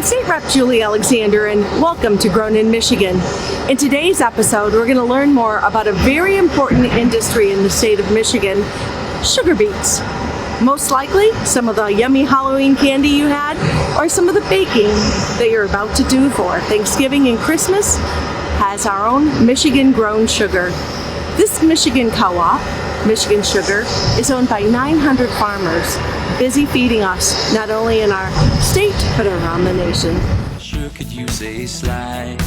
State Rep Julie Alexander, and welcome to Grown in Michigan. In today's episode, we're going to learn more about a very important industry in the state of Michigan, sugar beets. Most likely, some of the yummy Halloween candy you had, or some of the baking that you're about to do for Thanksgiving and Christmas, has our own Michigan-grown sugar. This Michigan co-op, Michigan Sugar, is owned by 900 farmers, busy feeding us not only in our state, but around the nation. Sure could use a slice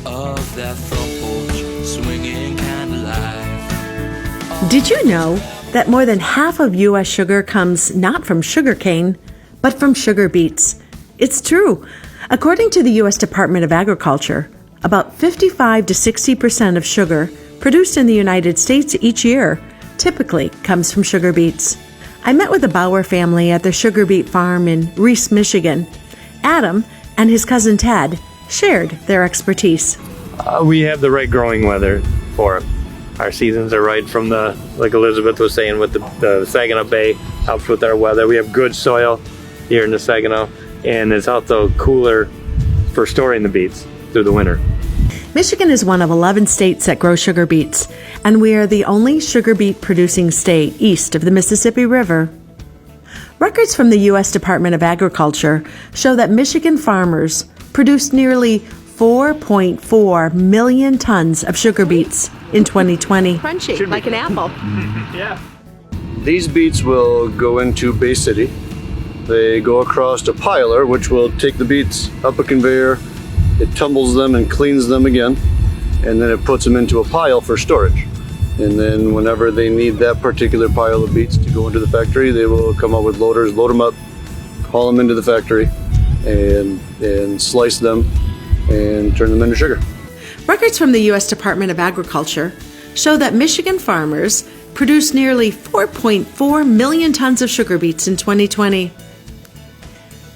of that front porch swinging kind of life. Did you know that more than half of U.S. sugar comes not from sugarcane, but from sugar beets? It's true. According to the U.S. Department of Agriculture, about 55 to 60% of sugar produced in the United States each year typically comes from sugar beets. I met with the Bauer family at their sugar beet farm in Reese, Michigan. Adam and his cousin Ted shared their expertise. We have the right growing weather for it. Our seasons are right from like Elizabeth was saying, with the Saginaw Bay helps with our weather. We have good soil here in the Saginaw, and it's also cooler for storing the beets through the winter. Michigan is one of 11 states that grow sugar beets, and we are the only sugar beet producing state east of the Mississippi River. Records from the U.S. Department of Agriculture show that Michigan farmers produced nearly 4.4 million tons of sugar beets in 2020. Crunchy, like an apple. Yeah. These beets will go into Bay City. They go across a piler, which will take the beets up a conveyor. It tumbles them and cleans them again, and then it puts them into a pile for storage. And then whenever they need that particular pile of beets to go into the factory, they will come up with loaders, load them up, haul them into the factory, and slice them and turn them into sugar. Records from the U.S. Department of Agriculture show that Michigan farmers produced nearly 4.4 million tons of sugar beets in 2020.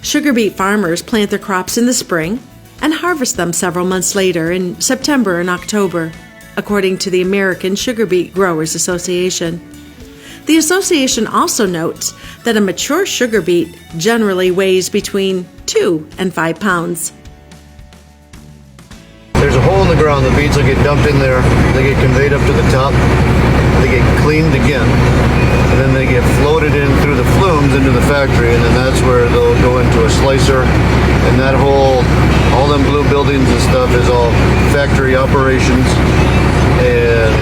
Sugar beet farmers plant their crops in the spring and harvest them several months later in September and October, according to the American Sugar Beet Growers Association. The association also notes that a mature sugar beet generally weighs between 2 and 5 pounds. There's a hole in the ground, the beets will get dumped in there, they get conveyed up to the top, they get cleaned again, and then they get floated in through the flumes into the factory, and then that's where they'll go into a slicer, and that all them blue buildings and stuff is all factory operations, and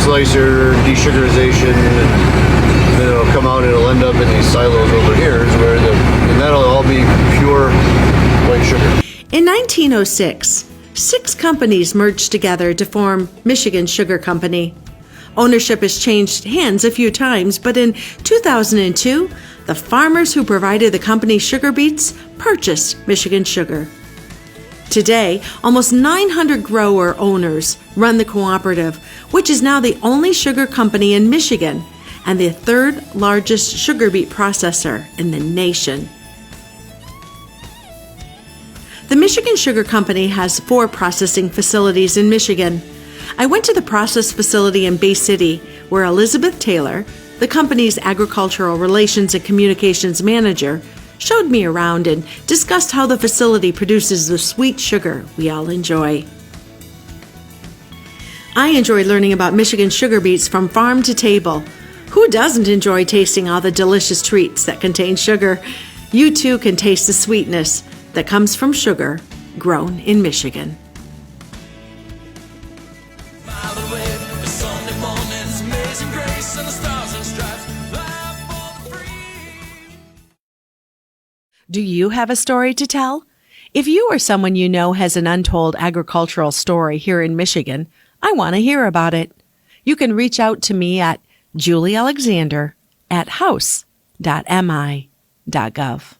slicer, desugarization, and then it'll come out and it'll end up in these silos over here, and that'll all be pure white sugar. In 1906, 6 companies merged together to form Michigan Sugar Company. Ownership has changed hands a few times, but in 2002, the farmers who provided the company sugar beets purchased Michigan Sugar. Today, almost 900 grower owners run the cooperative, which is now the only sugar company in Michigan and the 3rd largest sugar beet processor in the nation. The Michigan Sugar Company has 4 processing facilities in Michigan. I went to the process facility in Bay City, where Elizabeth Taylor, the company's agricultural relations and communications manager, showed me around and discussed how the facility produces the sweet sugar we all enjoy. I enjoy learning about Michigan sugar beets from farm to table. Who doesn't enjoy tasting all the delicious treats that contain sugar? You too can taste the sweetness that comes from sugar grown in Michigan. Do you have a story to tell? If you or someone you know has an untold agricultural story here in Michigan, I want to hear about it. You can reach out to me at juliealexander@house.mi.gov.